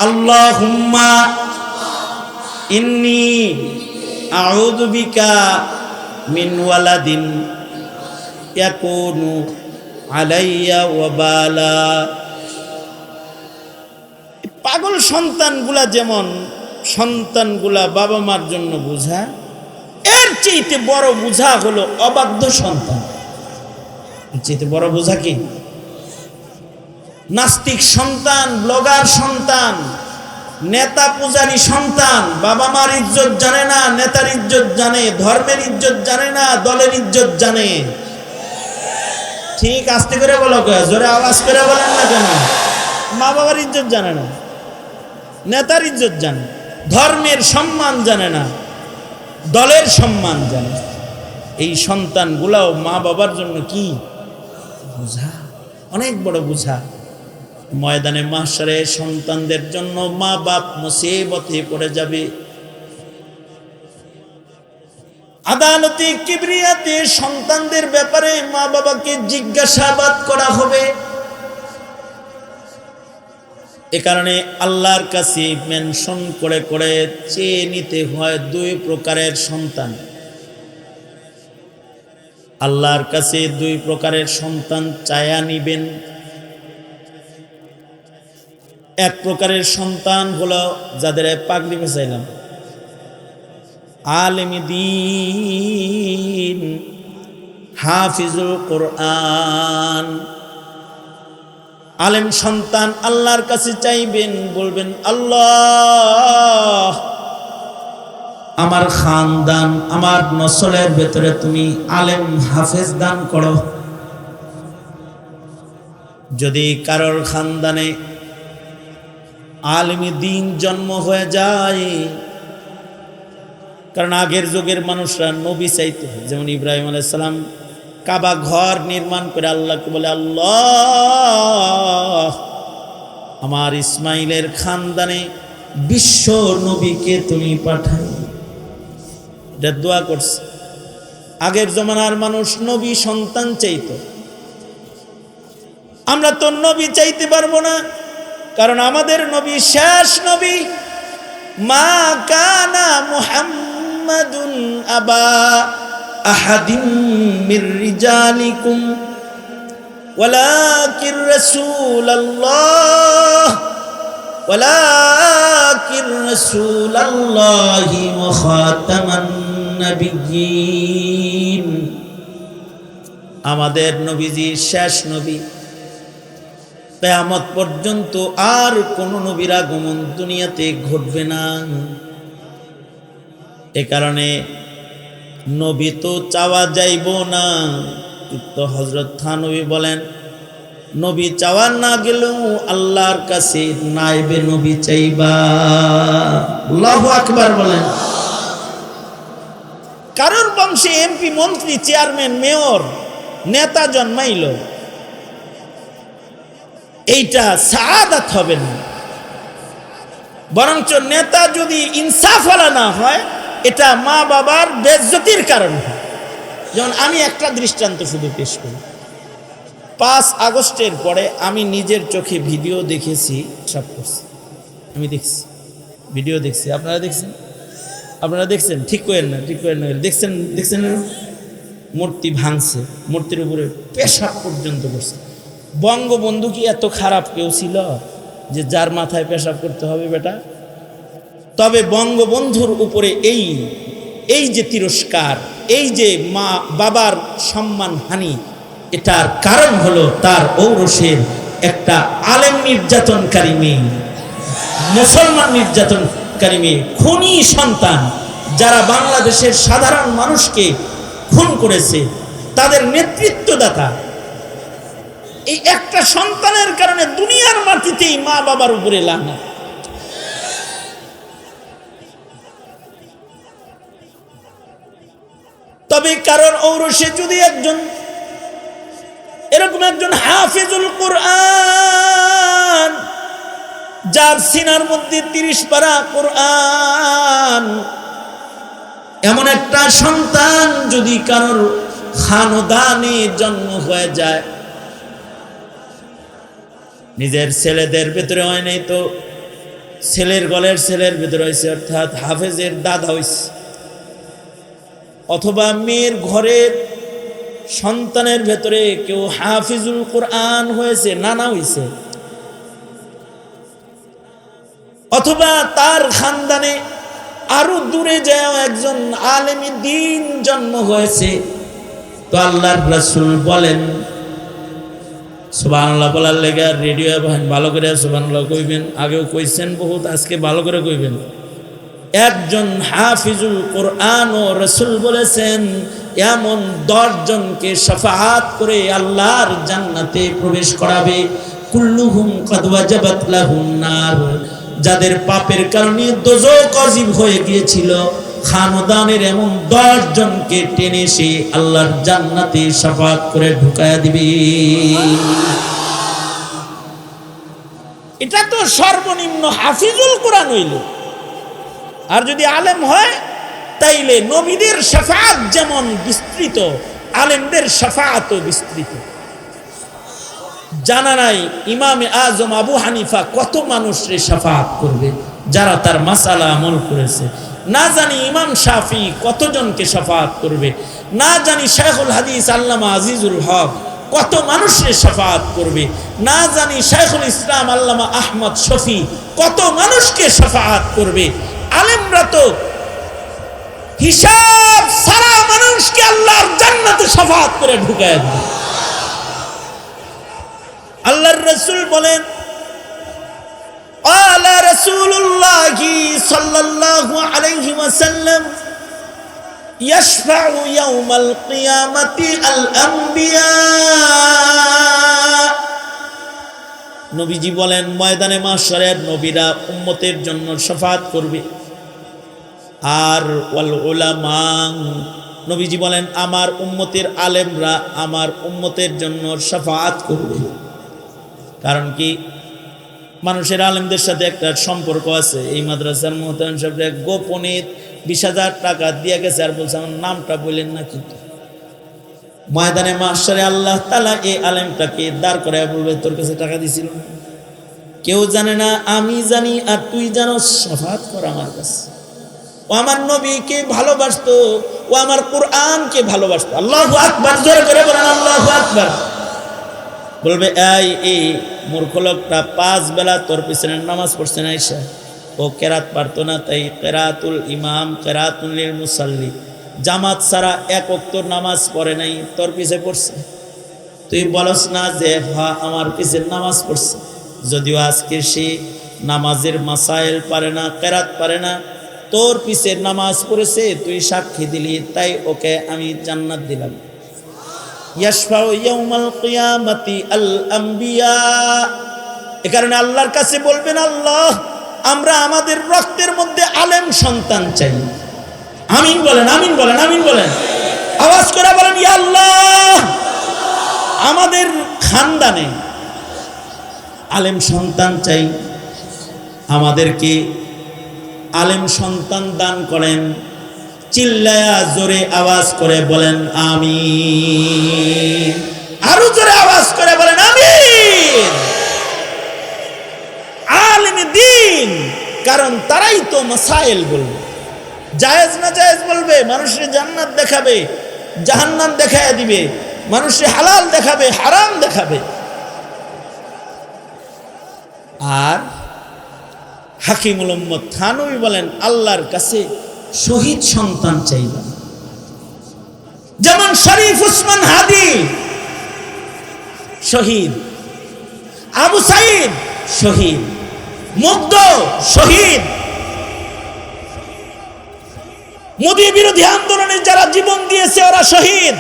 আল্লাহুম্মা ইন্নী আউযু বিকা মিন ওয়ালাদিন ইয়াকুনু আলাইয়া ওয়াবালা। পাগল সন্তানগুলা যেমন সন্তানগুলা বাবা মার জন্য বোঝা, এর চেয়ে বড় বোঝা হলো অবাধ্য সন্তান। এর চেয়ে বড় বোঝা কি? নাস্তিক সন্তান, ব্লগার সন্তান, নেতা পূজারী সন্তান, বাবা মার ইজ্জত জানে না, নেতার ইজ্জত জানে, ধর্মের ইজ্জত জানে না, দলের ইজ্জত জানে। ঠিক আস্তে করে বলো, জোরে আওয়াজ করে বলেন না কেন? মা বাবার ইজ্জত জানে না, নেতার ইজ্জত জানে, ধর্মের সম্মান জানে না, দলের সম্মান জানে। এই সন্তানগুলাও মা বাবার জন্য কি বোঝা, অনেক বড় বোঝা। ময়দানে মাহশারে সন্তানদের জন্য মা বাপ মুসিবতে পড়ে যাবে। আদালতে কিবরিয়াতে সন্তানদের ব্যাপারে মা বাবাকে জিজ্ঞাসাবাদ করা হবে। এ কারণে আল্লাহর কাছে মেনশন করে করে চেয়ে নিতে হয় দুই প্রকারের সন্তান। আল্লাহর কাছে দুই প্রকারের সন্তান চায়া নিবেন। এক প্রকারের সন্তান হলো যাদের পাগড়ি বেচাইলাম, আলেমী দ্বীন, হাফিজুল কোরআন। আলেম সন্তান আল্লাহর কাছে চাইবেন, বলবেন আল্লাহ আমার খানদান, আমার নসলের ভেতরে তুমি আলেম হাফেজ দান করো। যদি কারোর খানদানে আলেমী দ্বীন জন্ম হয়ে যায়, কারণ আগের যুগের মানুষরা নবী চাইতো, যেমন ইব্রাহিম আলাইহিস সালাম কাবা ঘর নির্মাণ করে আল্লাহকে বলে আল্লাহ আমার ইসমাইলের খানদানে বিশ্ব নবীকে তুমি পাঠাও। এটা দোয়া করছে। আগের জমানার মানুষ নবী সন্তান চাইতো। আমরা তো নবী চাইতে পারবো না, কারণ আমাদের নবী শেষ নবী। মা কানা মুহাম্মাদ মুহাম্মাদুন আবা আহাদিম মির রিজালিকুম ওয়ালাকিন রাসূলুল্লাহি ওয়া খাতামান নাবিয়্যিন। আমাদের নবীজি শেষ নবী, কিয়ামত পর্যন্ত আর কোন নবীর আগমন দুনিয়াতে ঘটবে না। এ কারণে নবী তো চাওয়া যাইব না, কিন্তু হযরত থানবী বলেন নবী চাওয়া না গেলেও আল্লাহর কাছে নাইবে নবী চাইবা। আল্লাহু আকবার বলেন। কারণ বংশে এমপি, মন্ত্রী, চেয়ারম্যান, মেয়র, নেতা জন্মাইল, এইটা সাআদাত হবে না, বরঞ্চ নেতা যদি ইনসাফওয়ালা না হয় এটা মা বাবার বেইজ্জতির কারণ হয়। যেমন আমি একটা দৃষ্টান্ত শুধু পেশ করি। 5 আগস্টের পরে আমি নিজের চোখে ভিডিও দেখেছি, সব করছি, আমি দেখছি, ভিডিও দেখছি। আপনারা দেখছেন? আপনারা দেখছেন? ঠিক করেন না, ঠিক করেন না, দেখছেন? দেখছেন মূর্তি ভাঙছে, মূর্তির উপরে পেশাব পর্যন্ত করছে। বঙ্গবন্ধু কি এত খারাপ কেউ ছিল যে যার মাথায় পেশাব করতে হবে বেটা? তবে বঙ্গবন্ধুর উপরে এই যে তিরস্কার, এই যে মা বাবার সম্মান হানি, এটার কারণ হলো তার ঔরসের একটা আলেম নির্যাতনকারী মেয়ে, মুসলমান নির্যাতনকারী মেয়ে, খুনি সন্তান, যারা বাংলাদেশের সাধারণ মানুষকে খুন করেছে, তাদের নেতৃত্বদাতা। এই একটা সন্তানের কারণে দুনিয়ার মাটিতেই মা বাবার উপরে লানত। তবে কারণ ঔরসে যদি এরকম একজন হাফিজুল কোরআন, যার সিনার মধ্যে 30 পারা কোরআন, এমন একটা সন্তান যদি কারোর খানদানে জন্ম হয়ে যায়, নিজের ছেলেদের ভেতরে হয় নাই তো ছেলের গলের ছেলের ভেতরে হয়েছে, অর্থাৎ হাফেজের দাদা হয়েছে, অথবা মেয়ের ঘরের সন্তানের ভেতরে কেউ হাফিজুল কোরআন হয়েছে, নানা হয়েছে, অথবা তার খানদানে আরো দূরে যায় একজন আলেমী দ্বীন জন্ম হয়েছে, তো আল্লাহর রাসূল বলেন, সুবহানাল্লাহ বলার লেগে রেডিও ভালো করে সুবহানাল্লাহ কইবেন, আগেও কইছেন বহুত, আজকে ভালো করে কইবেন। একজন হাফিজুল কোরআন ও রাসূল বলেছেন এমন 10 জনকে শাফাআত করে আল্লাহর জান্নাতে প্রবেশ করাবে, কুল্লুহুম কাদ ওয়াজাবাত লাহুন নার, যাদের পাপের কারণে দোজখ ওয়াজিব হয়ে গিয়েছিল, খানদানের এমন 10 জনকে টেনে সে আল্লাহর জান্নাতে শাফাআত করে ঢুকায়া দিবে। এটা তো সর্বনিম্ন হাফিজুল কোরআন হইল। আর যদি আলেম হয় তাইলে নবীদের শাফাআত যেমন বিস্তৃত, আলেমদের শাফাআতও বিস্তৃত। জানা নাই ইমামে আজম আবু হানিফা কত মানুষরে শাফাআত করবে যারা তার মাসালা আমল করেছে। না জানি ইমাম শাফি কতজনকে শাফাআত করবে, না জানি শাইখুল হাদিস আল্লামা আজিজুল হক কত মানুষের শাফাআত করবে, না জানি শাইখুল ইসলাম আল্লামা আহমদ শফি কত মানুষকে শাফাআত করবে। আলেমরা তো হিসাব সারা মানুষকে আল্লাহর জান্নাতে শাফাআত করে ঢুকায় দেবে। আল্লাহর রাসূল বলেন, আলা রাসূলুল্লাহি সাল্লাল্লাহু আলাইহি ওয়াসাল্লাম ইয়াশফাউ ইয়াউমাল কিয়ামাতি আল আমবিয়া। নবীজি বলেন ময়দানে মাহশারে নবীরা উম্মতের জন্য শাফাআত করবে, আর ওয়াল উলামা, নবীজি বলেন আমার উম্মতের আলেমরা আমার উম্মতের জন্য শাফাআত করবে। কারণ কি, মানুষের আলেমদের সাথে একটা সম্পর্ক আছে। এই মাদ্রাসার মুহতামিম সাহেব গোপনে 20,000 টাকা দিয়ে গেছে, আর বলছে আমার নামটা বললেন না, কিন্তু ময়দানে মাহশারে আল্লাহ তাআলা এই আলেমটাকে দাঁড় করায় বলবে তোর কাছে টাকা দিছিল না? কেউ জানে না, আমি জানি আর তুই জানোস, শাফাআত কর আমার কাছে। ও আমার নবীকে ভালোবাসতো, ও আমার কোরআনকে ভালোবাসতো। আল্লাহু আকবার, জোরে করে বলেন আল্লাহু আকবার। বলবে এই মূর্খ লোকটা 5 বেলা তোর পিছনে নামাজ পড়ছে না, ঈশা ও কেরাত পারতো না, তাই কেরাতুল ইমাম কেরাতুল লিল মুসাল্লি, জামাত ছাড়া 1 ওয়াক্ত নামাজ পড়ে নাই, তোর পিছে পড়ছে। তুই বলস না যে হ্যাঁ আমার পিছে নামাজ পড়ছে, যদিও আজকে সে নামাজের মাসাইল পারে না, কেরাত পারে না, তোর পিছে নামাজ পড়েছে, তুই সাক্ষী দিলি, তাই ওকে আমি জান্নাত দিলাম। ইয়াশফাউ ইয়াউমাল কিয়ামাতি আল আম্বিয়া। এ কারণে আল্লাহর কাছে বলবেন, আল্লাহ আমরা আমাদের রক্তের মধ্যে আলেম সন্তান চাই। আমিন বলেন, আমিন বলেন, আমিন বলেন, আওয়াজ করে বলেন ইয়া আল্লাহ, আমাদের খানদানে আলেম সন্তান চাই, আমাদেরকে আলেম সন্তান দান করেন। চিল্লায়া জোরে আওয়াজ করে বলেন আমিন, আরো জোরে আওয়াজ করে বলেন আমিন। আলেম দ্বীন, কারণ তারাই তো মাসাইল বলবে, জায়েজ না জায়েজ বলবে, মানুষের জান্নাত দেখাবে, জাহান্নাম দেখায় দিবে, মানুষের হালাল দেখাবে, হারাম দেখাবে। আর হাকিমুল উম্মত থানবী বলেন আল্লাহর কাছে শহীদ সন্তান চাইলাম। যেমন শরীফ উসমান হাদি শহীদ, আবু সাইদ শহীদ, মুগ্ধ শহীদ, মোদী বিরোধী আন্দোলনে যারা জীবন দিয়েছে ওরা শহীদ,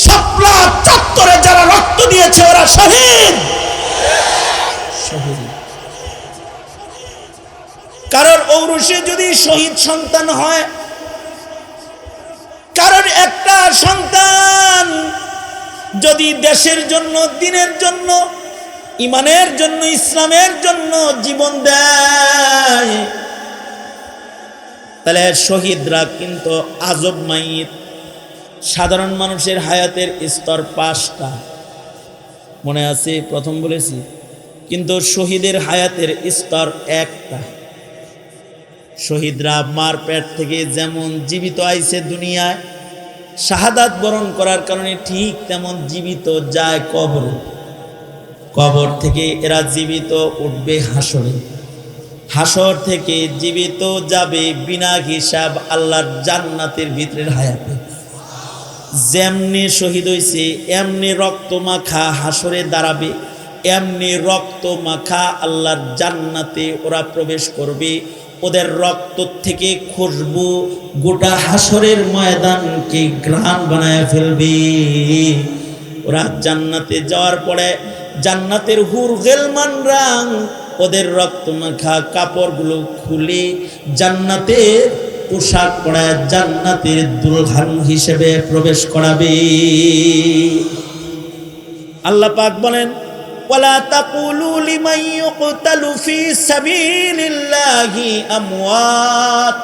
শাপলা চত্বরে যারা রক্ত দিয়েছে ওরা শহীদ। শহীদ কারণ ঔরসে যদি শহীদ সন্তান হয়, কারণ একটা সন্তান যদি দেশের জন্য, দ্বীনের জন্য, ইমানের জন্য, ইসলামের জন্য জীবন দেয়, তাহলে শহীদরা কিন্তু আজব মাইত। সাধারণ মানুষের হায়াতের স্তর 5টা, মনে আছে প্রথম বলেছি, কিন্তু শহীদের হায়াতের স্তর 1টা। শহীদরা মার পেট থেকে যেমন জীবিত আইছে দুনিয়ায়, শাহাদাত বরণ করার কারণে ঠিক তেমন জীবিত যায় কবরে, কবর থেকে এরা জীবিত উঠবে হাসরে, হাসর থেকে জীবিত যাবে বিনা হিসাব আল্লাহর জান্নাতের ভিতরের হায়াতে। যেমনি শহীদ হইছে এমনি রক্ত মাখা হাসরে দাঁড়াবে, এমনি রক্ত মাখা আল্লাহর জান্নাতে ওরা প্রবেশ করবে। ওদের রক্ত থেকে খুশবু গোটা হাসরের ময়দানকে ঘ্রাণ বানায় ফেলবে। ওরা জান্নাতে যাওয়ার পরে জান্নাতের হুর গেলমানরা ওদের রক্ত মাখা কাপড়গুলো খুলে জান্নাতের পোশাক পরায় জান্নাতের দুলহান হিসেবে প্রবেশ করাবে। আল্লাহ পাক বলেন, ওয়ালা তাকুলু লিমান ইউকতালু ফি সাবিলিল্লাহি আমওয়াত।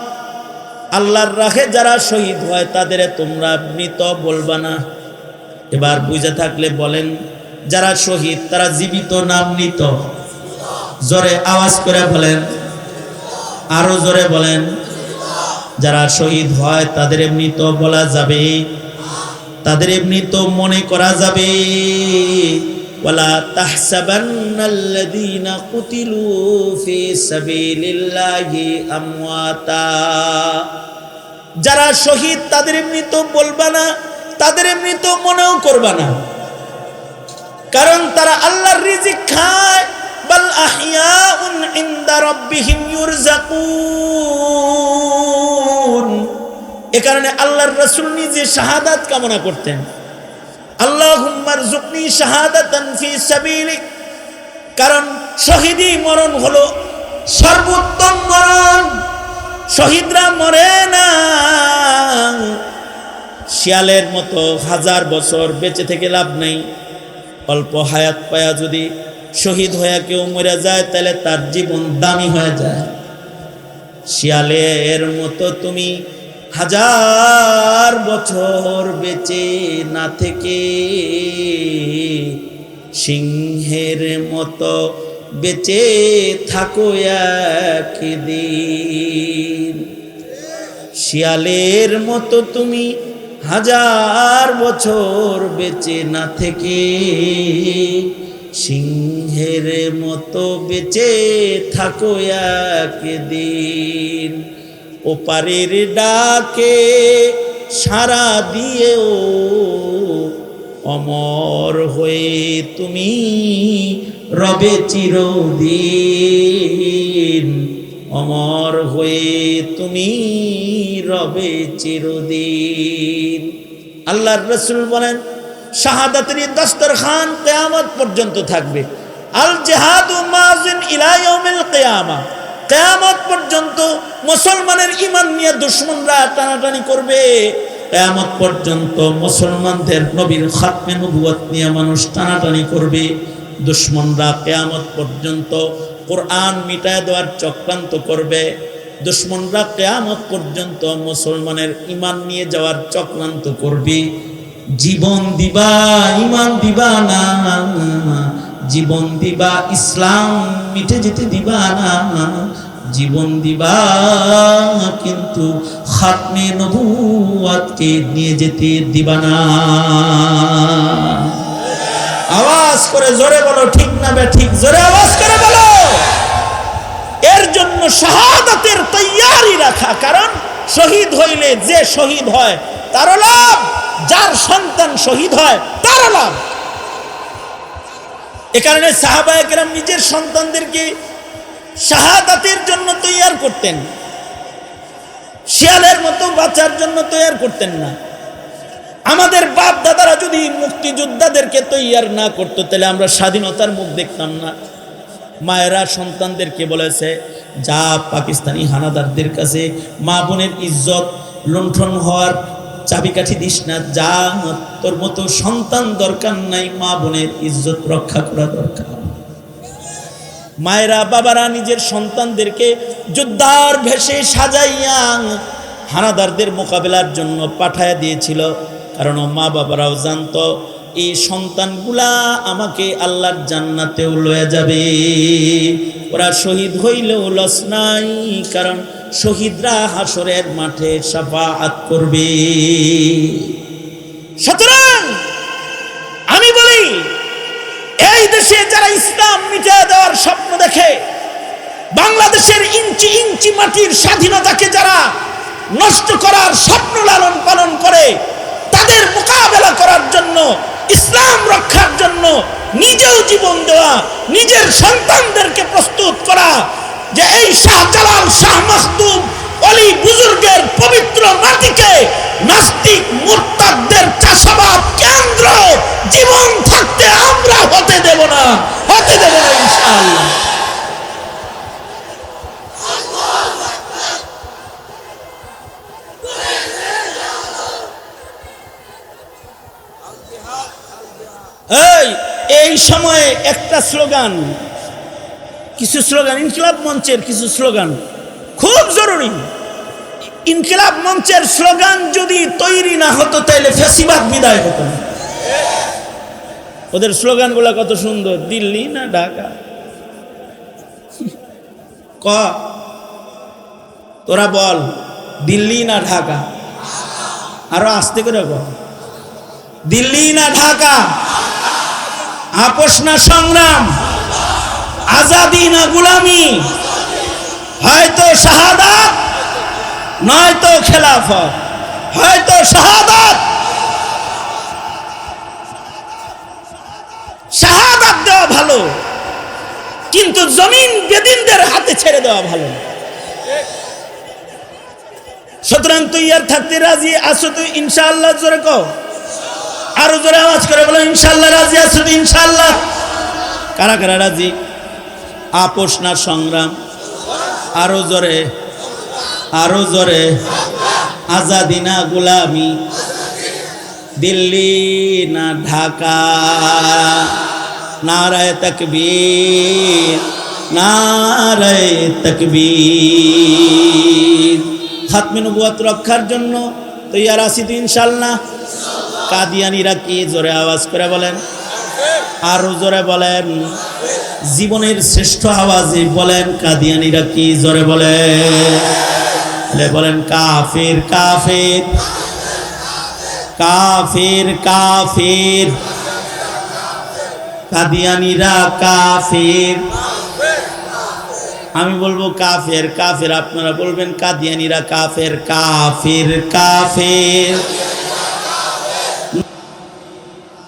আল্লাহর রাহে যারা শহীদ হয় তাদের তোমরা মৃত বলবা না। এবার বুঝে থাকলে বলেন, যারা শহীদ তারা জীবিত না মৃত? জোরে আওয়াজ করে বলেন, আরো জোরে বলেন। যারা শহীদ হয় তাদের মৃত বলা যাবে, তাদের মৃত মনে করা যাবে। ওয়ালা তাহসাবান্নাল্লাযীনা কুতিলু ফি সাবিলিল্লাহি আমওয়াতা। যারা শহীদ তাদের মৃত বলবা না, তাদের মৃত মনেও করবা না, কারণ তারা আল্লাহর রিজিক খায়। বাল আহইয়াউন ইনদা রাব্বিহিম ইউরযাকুন। এ কারণে আল্লাহর রাসূল নিজে শাহাদাত কামনা করতেন, আল্লাহুম্মা রযুকনি শাহাদাতান ফি সাবিলিক। কারণ শহীদি মরণ হলো সর্বোত্তম মরণ। শহীদরা মরে না শিয়ালের মতো 1000 বছর বেঁচে থেকে লাভ নেই। অল্প হায়াত পায়া যদি শহীদ হয়ে কেউ মরে যায় তাহলে তার জীবন দামি হয়ে যায়। শিয়ালের মতো তুমি 1000 বছর বেঁচে না থেকে সিংহের মতো বেঁচে থাকো একদিন। শিয়ালের মতো তুমি হাজার বছর বেঁচে না থেকে সিংহের মতো বেঁচে থাকো একদিন। ওপারের ডাকে সাড়া দিয়েও অমর হয়ে তুমি রবে চিরদিন, অমর হয়ে তুমি রবে চিরদিন। আল্লাহর রাসূল বলেন শাহাদাতের দস্তরখান কিয়ামত পর্যন্ত থাকবে। আল জিহাদু মাযিন ইলা ইয়াউমিল কিয়ামা, কিয়ামত পর্যন্ত মুসলমানের ঈমান নিয়ে দুশমনরা টানাটানি করবে। কিয়ামত পর্যন্ত মুসলমানদের নবীর খাতমে নবুয়ত নিয়ে মানুষ টানাটানি করবে। দুশমনরা কিয়ামত পর্যন্ত কোরআন মিটায় দেওয়ার চক্রান্ত করবে। দুশমনরা কিয়ামত পর্যন্ত মুসলমানের ঈমান নিয়ে যাওয়ার চক্রান্ত করবে। জীবন দিবা ঈমান দিবা না, জীবন দিবা ইসলাম মিটে যেতে দিবা না, জীবন দিবা কিন্তু খাতমে নবুয়তকে নিয়ে যেতে দিবা না। আওয়াজ করে জোরে বলো ঠিক না ঠিক, জোরে আওয়াজ করে বলো। এর জন্য শাহাদাতের তৈয়ারি রাখা, কারণ শহীদ হইলে যে শহীদ হয় তার লাভ, যার সন্তান শহীদ হয় তার লাভ। এ কারণে সাহাবায়ে কেরাম নিজের সন্তানদেরকে শাহাদাতের জন্য তৈয়ার করতেন, শিয়ালের মতো বাঁচার জন্য তৈয়ার করতেন না। আমাদের বাপ দাদারা যদি মুক্তিযোদ্ধাদেরকে তৈয়ার না করতো তাহলে আমরা স্বাধীনতার মুখ দেখতাম না। মায়েরা সন্তানদেরকে বলেছে, যা পাকিস্তানি হানাদারদের কাছে মা বোনের ইজ্জত লুণ্ঠন হওয়ার চাবিকাঠি দিস না, যা তোর মতো সন্তান দরকার নাই, মা বোনের ইজ্জত রক্ষা করা দরকার। মায়েরা বাবারা নিজের সন্তানদেরকে যোদ্ধার ভেষে সাজাইয়া হানাদারদের মোকাবেলার জন্য পাঠায় দিয়েছিল, কারণ মা বাবারাও জানতো এই সন্তানগুলা আমাকে আল্লাহর জান্নাতেও লয়ে যাবে। ওরা শহীদ হইলেও লস নাই, কারণ শহীদরা হাসরের মাঠে শাফাআত করবে। সুতরাং আমি বলি, এই দেশে যারা ইসলাম মিটিয়ে দেওয়ার স্বপ্ন দেখে, বাংলাদেশের ইঞ্চি ইঞ্চি মাটির স্বাধীনতাকে যারা নষ্ট করার স্বপ্ন লালন পালন করে, তাদের মোকাবেলা করার জন্য, ইসলাম রক্ষার জন্য নিজেও জীবন দেওয়া, নিজের সন্তানদেরকে প্রস্তুত করা, যে এই শাহজালাল শাহ মাহতুব অলি বুজুর্গের পবিত্র মাটিকে নাস্তিক মুরতাদদের চাষাবাদ কেন্দ্র জীবন থাকতে আমরা হতে দেব না, হতে দেব না ইনশাআল্লাহ। এই সময়ে একটা স্লোগান, কিছু স্লোগান, ইনকিলাব মঞ্চের কিছু স্লোগান খুব জরুরি। ইনকিলাব মঞ্চের স্লোগান যদি তৈরি না হতো তাহলে ফ্যাসিবাদ বিদায় হতো না। ওদের স্লোগানগুলো কত সুন্দর, দিল্লি না ঢাকা, ক তোরা বল, দিল্লি না ঢাকা, আরো আস্তে করে বল, দিল্লি না ঢাকা, আপোষ না সংগ্রাম, আজাদি না গুলামি, হয়তো শাহাদাত নয়তো খেলাফত, হয়তো শাহাদাত। শাহাদাত দেওয়া ভালো, কিন্তু জমিন বেদিনদের হাতে ছেড়ে দেওয়া ভালো। সুতরাং তৈয়ার থাকতে রাজি আছো তো ইনশাআল্লাহ? জোরে কও, আরো জোরে আওয়াজ করে বলো ইনশাআল্লাহ। রাজি আছো তো ইনশাআল্লাহ? কারা কারা রাজি? আপোষ না সংগ্রাম, আরো জোরে, আরো জোরে, আজাদি না গোলামি, দিল্লি না ঢাকা, নারায়ে তাকবীর, নারায়ে তাকবীর। খাতমে নবুয়ত রক্ষার জন্য তৈয়ার আছি তো ইনশাআল্লাহ? কাদিয়ানীরা কি? জোরে আওয়াজ করে বলেন, আরো জোরে বলেন, জীবনের শ্রেষ্ঠ আওয়াজে বলেন, কাদিয়ানীরা কি? জোরে বলেন। বলেন কাফির কাফির কাফির কাফির, কাদিয়ানীরা কাফির। আমি বলবো কাফের কাফের, আপনারা বলবেন কাদিয়ানীরা কাফের। কাফির কাফির